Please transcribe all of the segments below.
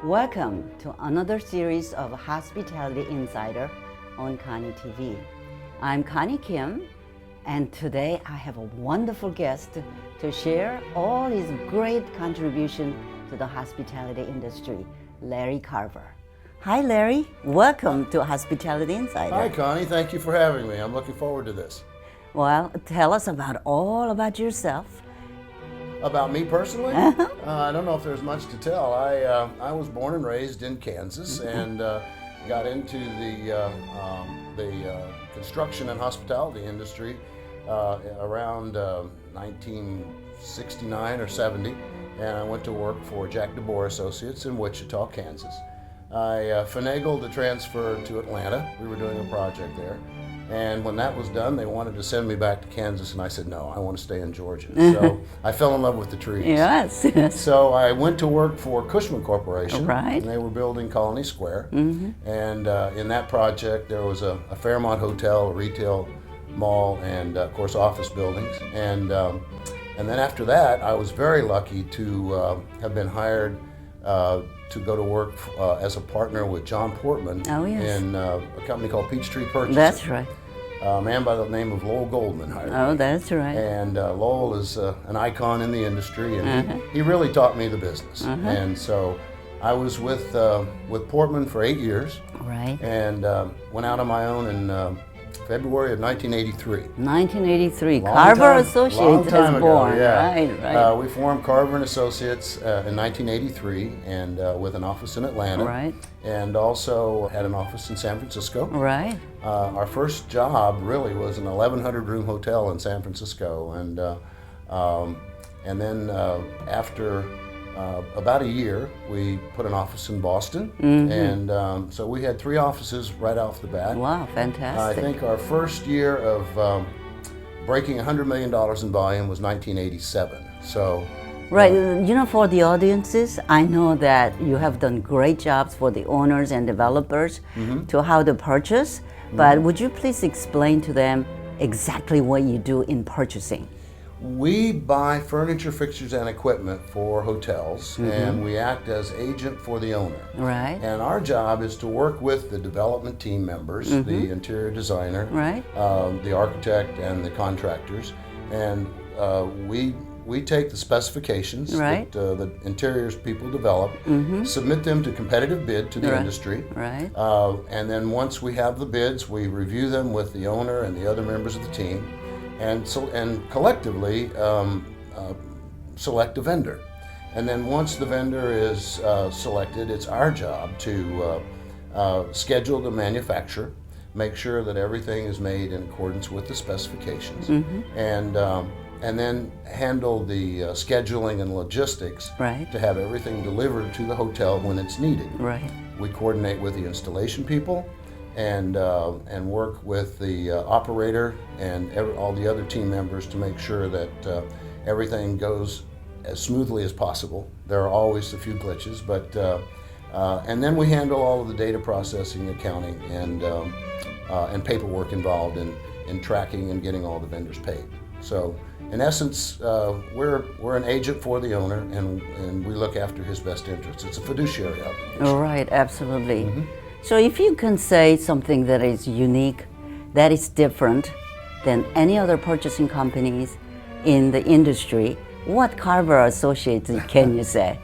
Welcome to another series of Hospitality Insider on KoniTV. I'm Connie Kim, and today I have a wonderful guest to share all his great contribution to the hospitality industry, Larry Carver. Hi Larry, welcome to Hospitality Insider. Hi Connie, thank you for having me. I'm looking forward to this. Well, tell us all about yourself. About me personally? I don't know if there's much to tell. I was born and raised in Kansas and got into the construction and hospitality industry around 1969 or 70, and I went to work for Carver Associates in Wichita, Kansas. I finagled the transfer to Atlanta. We were doing a project there. And when that was done, they wanted to send me back to Kansas, and I said, no, I want to stay in Georgia. So I fell in love with the trees. Yes. So I went to work for Cushman Corporation. Right. And they were building Colony Square. And in that project, there was a Fairmont Hotel, a retail mall, and of course, office buildings. And then after that, I was very lucky to have been hired to go to work as a partner with John Portman in a company called Peachtree Purchasing. That's right. A man by the name of Lowell Goldman hired me. Oh, that's right. And Lowell is an icon in the industry, and he really taught me the business. And so I was with Portman for 8 years. Right. And went out on my own in February of 1983. 1983, Carver Associates was born. Yeah. Right. We formed Carver Associates in 1983, and with an office in Atlanta. Right. And also had an office in San Francisco. Right. Our first job really was an 1,100-room hotel in San Francisco, and then after about a year, we put an office in Boston, and so we had 3 offices right off the bat. Wow, fantastic. I think our first year of breaking $100 million in volume was 1987. So. Right, you know, for the audiences, I know that you have done great jobs for the owners and developers to how to purchase, but would you please explain to them exactly what you do in purchasing? We buy furniture, fixtures, and equipment for hotels, and we act as agent for the owner. Right. And our job is to work with the development team members, the interior designer, the architect, and the contractors, and we take the specifications that the interiors people develop, submit them to competitive bid to the industry, and then once we have the bids, we review them with the owner and the other members of the team, and collectively select a vendor. And then once the vendor is selected, it's our job to schedule the manufacturer, make sure that everything is made in accordance with the specifications, and then handle the scheduling and logistics to have everything delivered to the hotel when it's needed. Right. We coordinate with the installation people and work with the operator and all the other team members to make sure that everything goes as smoothly as possible. There are always a few glitches, but and then we handle all of the data processing, accounting, and paperwork involved in tracking and getting all the vendors paid. So in essence, we're an agent for the owner, and we look after his best interests. It's a fiduciary obligation. All right, absolutely. So if you can say something that is unique, that is different than any other purchasing companies in the industry, what Carver Associates can you say?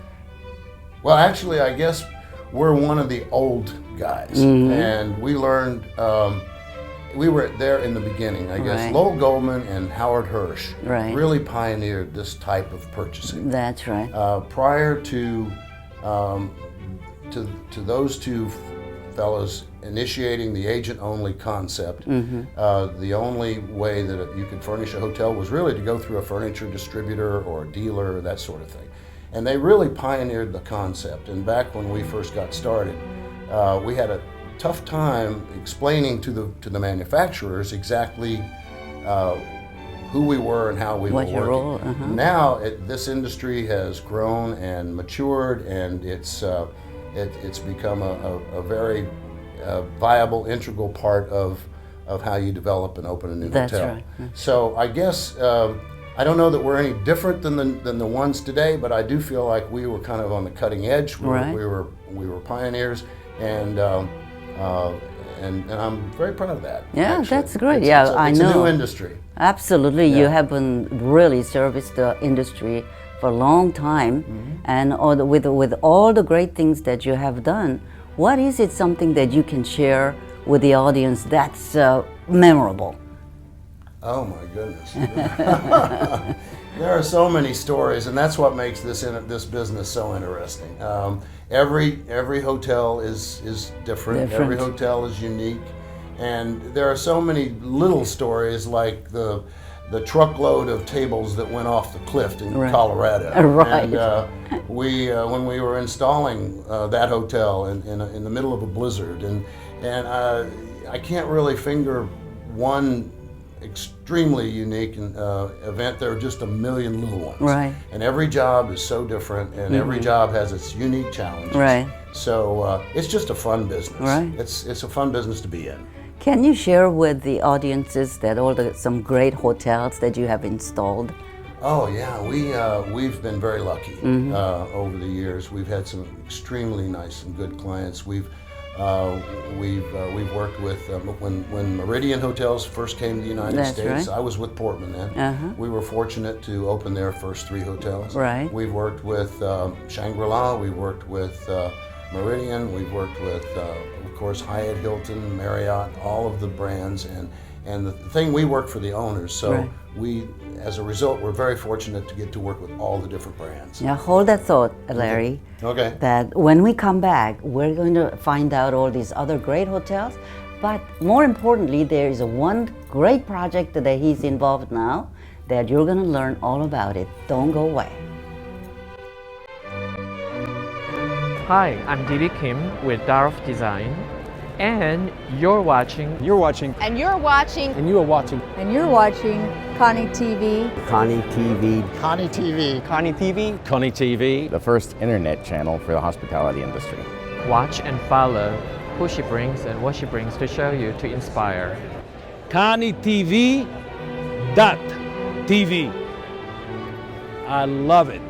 Well, actually, I guess we're one of the old guys, and we learned, we were there in the beginning, I guess. Lowell Goldman and Howard Hirsch really pioneered this type of purchasing. That's right. Prior to those two fellows initiating the agent-only concept, the only way that you could furnish a hotel was really to go through a furniture distributor or a dealer or that sort of thing. And they really pioneered the concept. And back when we first got started, we had a tough time explaining to the manufacturers exactly who we were and how we were working. Your role? Now this industry has grown and matured, and it's become a very viable, integral part of how you develop and open a new hotel. Right. So I guess I don't know that we're any different than the ones today, but I do feel like we were kind of on the cutting edge. We were pioneers, and I'm very proud of that. Yeah, actually. that's great. It's a new industry. Absolutely, you have been really serviced the industry for a long time, and with all the great things that you have done, what is it something that you can share with the audience that's memorable? Oh my goodness. There are so many stories, and that's what makes this business so interesting. Every hotel is different. Every hotel is unique, and there are so many little stories, like the truckload of tables that went off the cliff in Colorado. Right. And when we were installing that hotel in the middle of a blizzard, and I can't really finger one extremely unique event. There are just a million little ones. Right. And every job is so different, and every job has its unique challenges. Right. So it's just a fun business. Right. It's a fun business to be in. Can you share with the audiences that some great hotels that you have installed? Oh yeah, we've been very lucky over the years. We've had some extremely nice and good clients. We've worked with when Meridian Hotels first came to the United States. I was with Portman then. We were fortunate to open their first 3 hotels. Right. We've worked with Shangri-La. We worked with Meridian. We've worked with, of course, Hyatt, Hilton, Marriott, all of the brands, and the thing, we work for the owners. So we, as a result, we're very fortunate to get to work with all the different brands. Now hold that thought, Larry. Okay. That when we come back, we're going to find out all these other great hotels, but more importantly, there is one great project that he's involved now that you're going to learn all about it. Don't go away. Hi, I'm Didi Kim with Darf Design, and you're watching. And you're watching. And you're watching. And you are watching. And you're watching KoniTV. KoniTV. KoniTV. KoniTV. KoniTV. The first internet channel for the hospitality industry. Watch and follow who she brings and what she brings to show you, to inspire. KoniTV.TV. I love it.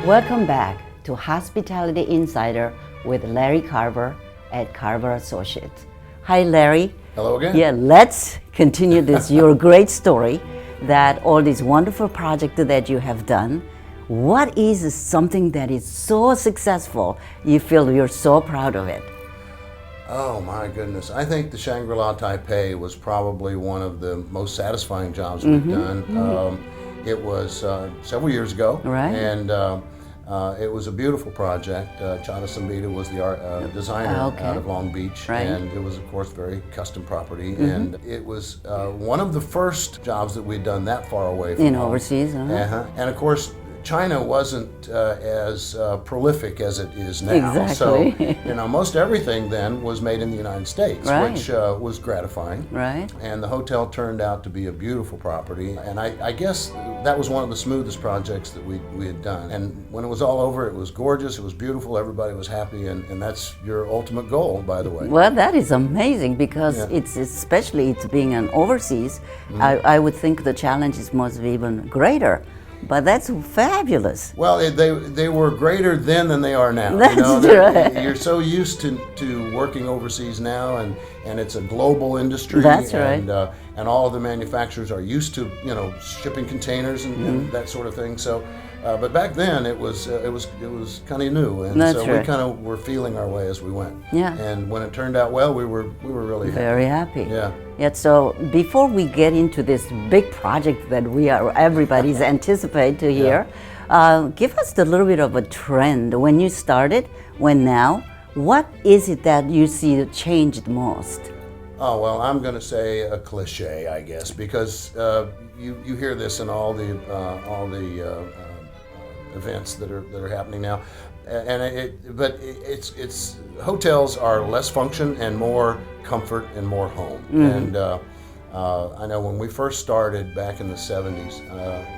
Welcome back to Hospitality Insider with Larry Carver at Carver Associates. Hi, Larry. Hello again. Yeah, let's continue this, your great story, that all these wonderful projects that you have done. What is something that is so successful, you feel you're so proud of it? Oh my goodness. I think the Shangri-La Taipei was probably one of the most satisfying jobs we've done. It was several years ago, and it was a beautiful project. Chana Sambita was the designer out of Long Beach, and it was, of course, very custom property. And it was one of the first jobs that we'd done that far away from home. Overseas. And of course, China wasn't as prolific as it is now. Exactly. So, most everything then was made in the United States, which was gratifying. Right. And the hotel turned out to be a beautiful property. And I guess that was one of the smoothest projects that we had done. And when it was all over, it was gorgeous, it was beautiful, everybody was happy, and that's your ultimate goal, by the way. Well, that is amazing, because it's being an overseas, I would think the challenges must be even greater. But that's fabulous. Well, they were greater then than they are now. That's right. You're so used to working overseas now, and it's a global industry. That's right. And all of the manufacturers are used to shipping containers and that sort of thing. So, but back then it was kind of new, and That's so right. we kind of were feeling our way as we went. Yeah. And when it turned out well, we were really happy. Very happy. Yeah. Yeah. So before we get into this big project that everybody's anticipate to hear, give us a little bit of a trend when you started, now. What is it that you see changed most? Oh, well, I'm going to say a cliche, I guess, because you hear this in all the events that are happening now, but it's hotels are less function and more comfort and more home, and I know when we first started back in the 70s,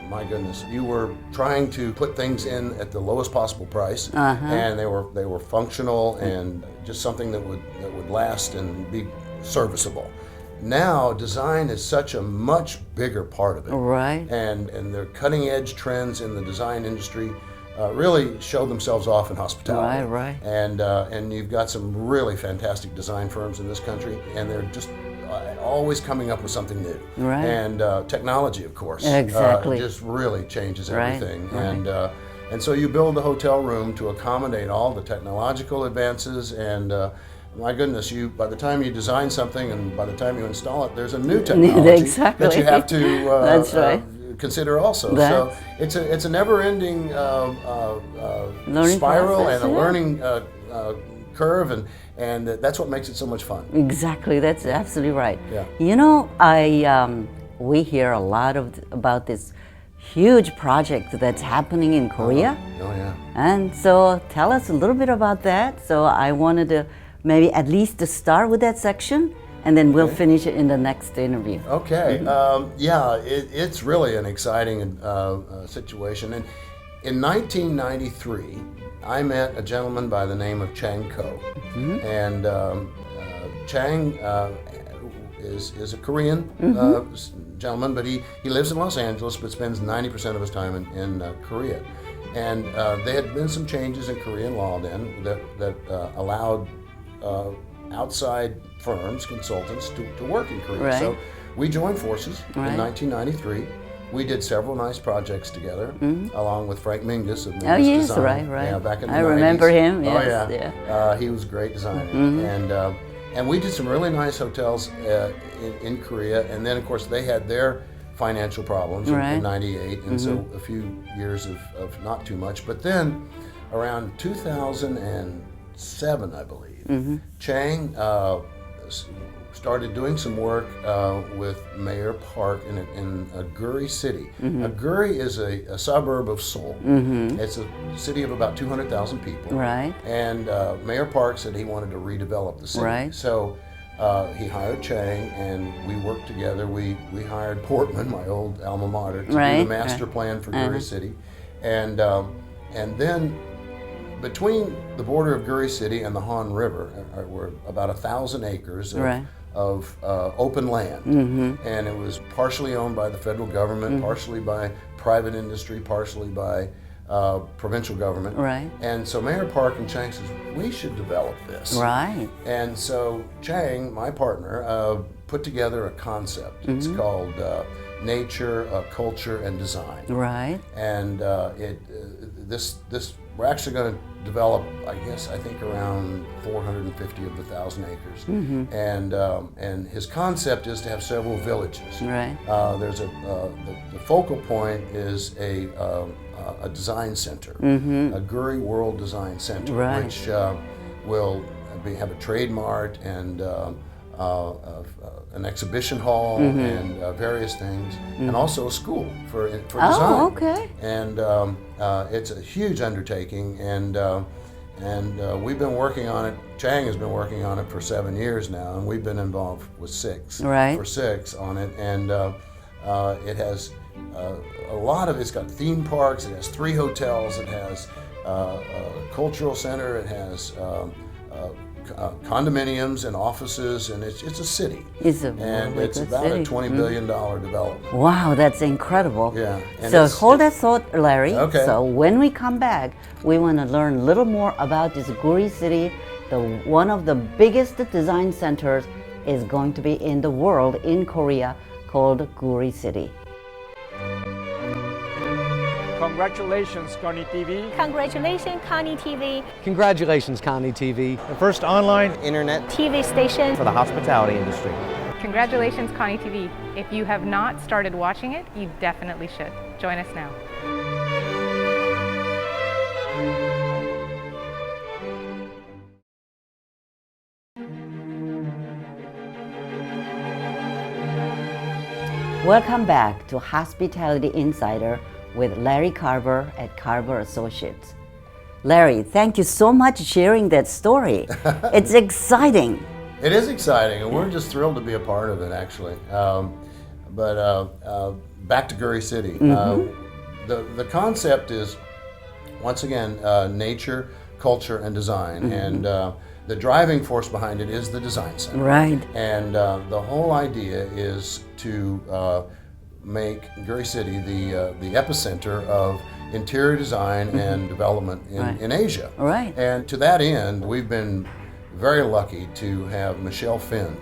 my goodness, you were trying to put things in at the lowest possible price, and they were functional and just something that would last and be serviceable. Now, design is such a much bigger part of it. Right. And the cutting edge trends in the design industry really show themselves off in hospitality. Right. And you've got some really fantastic design firms in this country, and they're just always coming up with something new. Right. And technology, of course, exactly, just really changes everything. Right. And so you build the hotel room to accommodate all the technological advances, and my goodness, by the time you design something and by the time you install it, there's a new technology that you have to That's right. consider also. So it's a never-ending learning spiral process, and a learning curve, and that's what makes it so much fun. Exactly, that's absolutely right. Yeah. You know, we hear a lot about this huge project that's happening in Korea. Oh yeah. And so tell us a little bit about that. So I wanted to maybe at least to start with that section, and then we'll finish it in the next interview. Okay. It's really an exciting situation. And in 1993, I met a gentleman by the name of Chang Ko. And Chang is a Korean gentleman, but he lives in Los Angeles, but spends 90% of his time in Korea. And there had been some changes in Korean law then that allowed outside firms, consultants, to work in Korea. Right. So we joined forces in 1993. We did several nice projects together, along with Frank Mingus of Mingus Oh yes, Design. right. Yeah, back in the I 90s. remember him. Yes, Oh yeah. He was a great designer, and we did some really nice hotels in Korea. And then of course they had their financial problems in '98, and so a few years of not too much. But then around 2007, I believe, Chang started doing some work with Mayor Park in Guri City. Guri is a suburb of Seoul. It's a city of about 200,000 people. Right. And Mayor Park said he wanted to redevelop the city. Right. So he hired Chang, and we worked together. We hired Portman, my old alma mater, to do the master plan for Guri City. And then between the border of Guri City and the Han River were about 1,000 acres of open land. And it was partially owned by the federal government, partially by private industry, partially by provincial government. Right. And so Mayor Park and Chang says, we should develop this. Right. And so Chang, my partner, put together a concept. It's called Nature, Culture, and Design. Right. And we're actually going to develop, I think around 450 of the 1,000 acres. And his concept is to have several villages. Right. There's the focal point is a design center, a Guri World Design Center, which will have a trade mart and an exhibition hall and various things, and also a school for design. Oh, okay. And it's a huge undertaking, and we've been working on it. Chang has been working on it for 7 years now, and we've been involved with six on it. And it has a lot of. It's got theme parks. It has 3 hotels. It has a cultural center. It has condominiums and offices, and it's a city. It's a and it's about city. a $20 billion development. Wow, that's incredible. Yeah. And so hold that thought, Larry. Okay. So when we come back, we want to learn a little more about this Guri City. One of the biggest design centers is going to be in the world, in Korea, called Guri City. Congratulations, KoniTV. Congratulations, KoniTV Congratulations, KoniTV. The first online Internet TV station. for the hospitality industry. Congratulations, KoniTV. If you have not started watching it, you definitely should. Join us now. Welcome back to Hospitality Insider with Larry Carver at Carver Associates. Larry, thank you so much for sharing that story. It's exciting. It is exciting, and we're just thrilled to be a part of it, actually. But back to Guri City. The concept is, once again, nature, culture, and design. And the driving force behind it is the design center. Right. And the whole idea is to make Guri City the epicenter of interior design and development in Asia. Right. And to that end, we've been very lucky to have Michelle Finn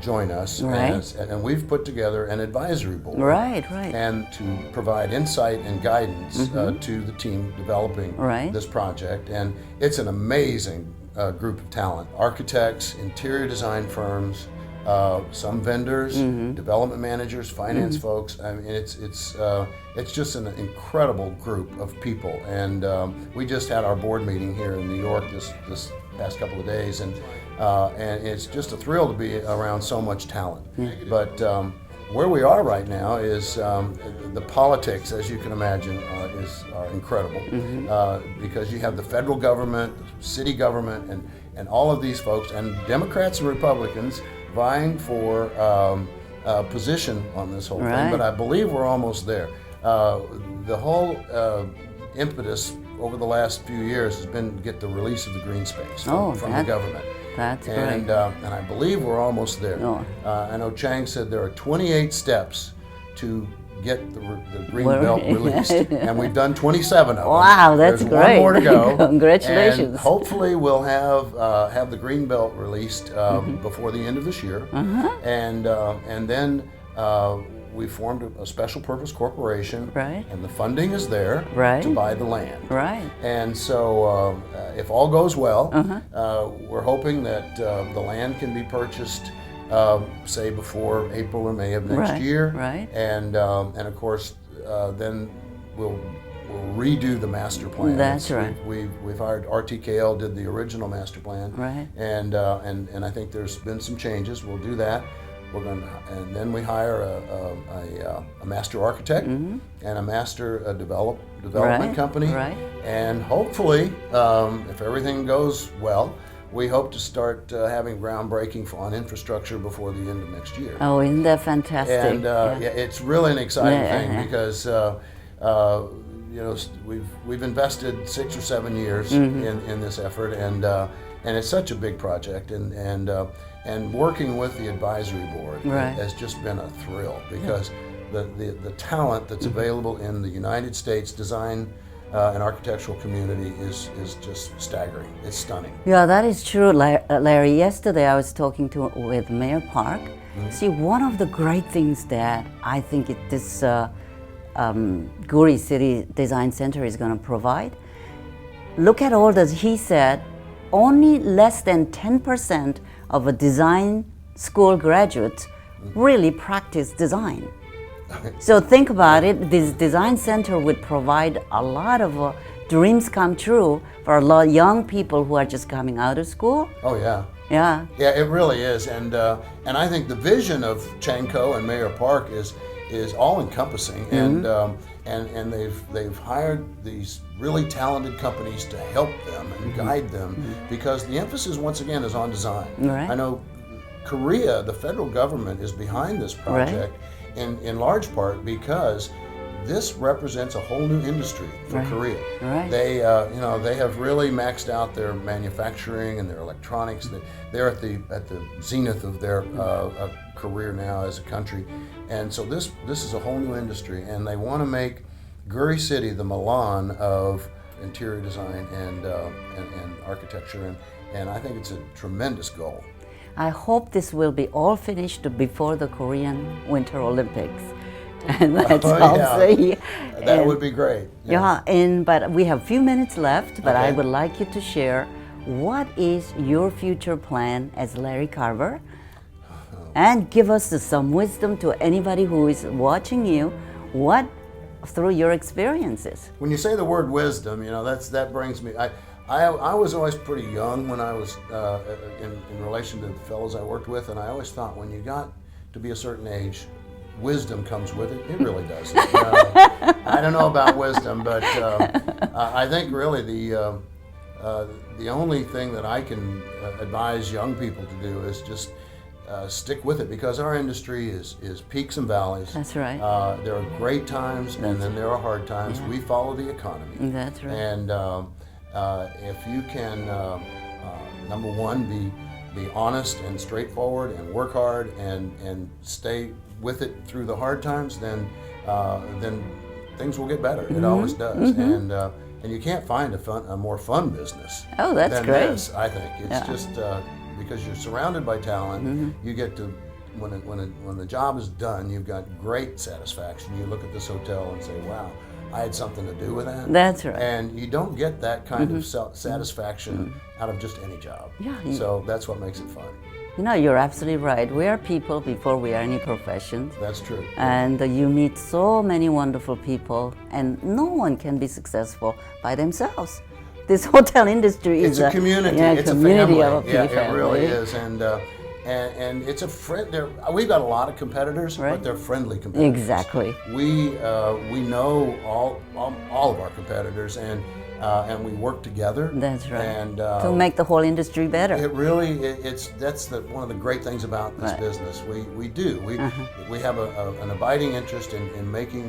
join us. And we've put together an advisory board. Right. And to provide insight and guidance to the team developing this project. And it's an amazing group of talent. Architects, interior design firms, some vendors, development managers, finance folks. I mean, it's just an incredible group of people. And we just had our board meeting here in New York this past couple of days, and it's just a thrill to be around so much talent. But where we are right now is the politics, as you can imagine, are incredible because you have the federal government, city government, and all of these folks, and Democrats and Republicans vying for position on this whole thing. But I believe we're almost there. The whole impetus over the last few years has been to get the release of the green space from the government. That's great. And I believe we're almost there. I know Chang said there are 28 steps to get the green belt released, and we've done 27 of them. Wow, that's There's great. one more to go. Congratulations. And hopefully we'll have the green belt released before the end of this year. And then we formed a special purpose corporation, and the funding is there to buy the land. And so if all goes well, we're hoping that the land can be purchased say before April or May of next year. And of course then we'll redo the master plan. That's right. We've hired RTKL, did the original master plan. And I think there's been some changes. We'll do that. And then we hire a master architect and a master development company. And hopefully, if everything goes well, we hope to start having groundbreaking on infrastructure before the end of next year. Oh, isn't that fantastic? And it's really an exciting thing because we've invested 6 or 7 years in this effort, and it's such a big project, and working with the advisory board has just been a thrill because the talent that's available in the United States design and architectural community is just staggering. It's stunning. Yeah, that is true, Larry. Yesterday I was talking with Mayor Park. See, one of the great things that I think this Guri City Design Center is going to provide, look at all this. He said only less than 10% of a design school graduates really practice design. So think about it, this design center would provide a lot of dreams come true for a lot of young people who are just coming out of school. Oh yeah. Yeah. Yeah, it really is, and I think the vision of Changko and Mayor Park is all encompassing, and they've hired these really talented companies to help them and guide them because the emphasis once again is on design. I know Korea, the federal government, is behind this project in large part because this represents a whole new industry for Korea. They have really maxed out their manufacturing and their electronics. They're at the zenith of their career now as a country, and so this is a whole new industry, and they want to make Guri City the Milan of interior design and architecture, and I think it's a tremendous goal. I hope this will be all finished before the Korean Winter Olympics. And let's all see. That would be great. Yes. But we have a few minutes left, but I would like you to share what is your future plan as Larry Carver, and give us some wisdom to anybody who is watching you, through your experiences. When you say the word wisdom, that brings me. I was always pretty young when I was in relation to the fellows I worked with, and I always thought when you got to be a certain age, wisdom comes with it. It really does. I don't know about wisdom, but I think really the only thing that I can advise young people to do is just stick with it, because our industry is peaks and valleys. That's right. There are great times, and then there are hard times. We follow the economy. That's right. And if you can, number one, be honest and straightforward and work hard and stay with it through the hard times, then things will get better. It always does. And you can't find a more fun business than great. this, I think. It's just because you're surrounded by talent, you get to, when the job is done, you've got great satisfaction. You look at this hotel and say, wow, I had something to do with that. That's right. And you don't get that kind of satisfaction out of just any job. Yeah. So that's what makes it fun. You know, you're absolutely right. We are people before we are any professions. That's true. And you meet so many wonderful people, and no one can be successful by themselves. This hotel industry is a community. Yeah, it's community a family. of a Yeah, family. it really is. And it's a friend. We've got a lot of competitors, but they're friendly competitors. Exactly. We know all of our competitors, and we work together. That's right. And to make the whole industry better. It really, that's one of the great things about this business. We do. We have an abiding interest in making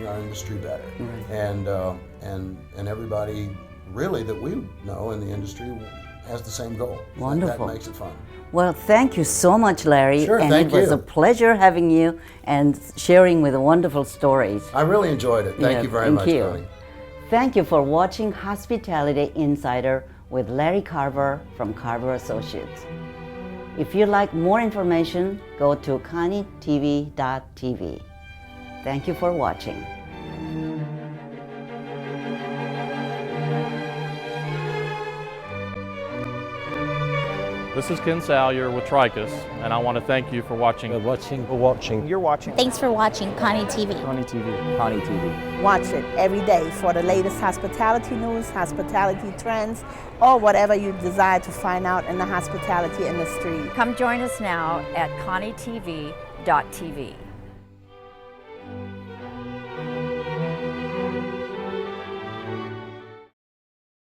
our industry better. And everybody really that we know in the industry has the same goal. Wonderful. That makes it fun. Well, thank you so much, Larry. Sure, and thank it was you. a pleasure having you and sharing with the wonderful stories. I really enjoyed it. Thank you very much, Koni. Thank you for watching Hospitality Insider with Larry Carver from Carver Associates. If you'd like more information, go to KoniTV.tv. Thank you for watching. This is Ken Salyer with Tricus, and I want to thank you for watching. You're watching. Thanks for watching KoniTV. KoniTV. KoniTV. Watch it every day for the latest hospitality news, hospitality trends, or whatever you desire to find out in the hospitality industry. Come join us now at KoniTV.tv.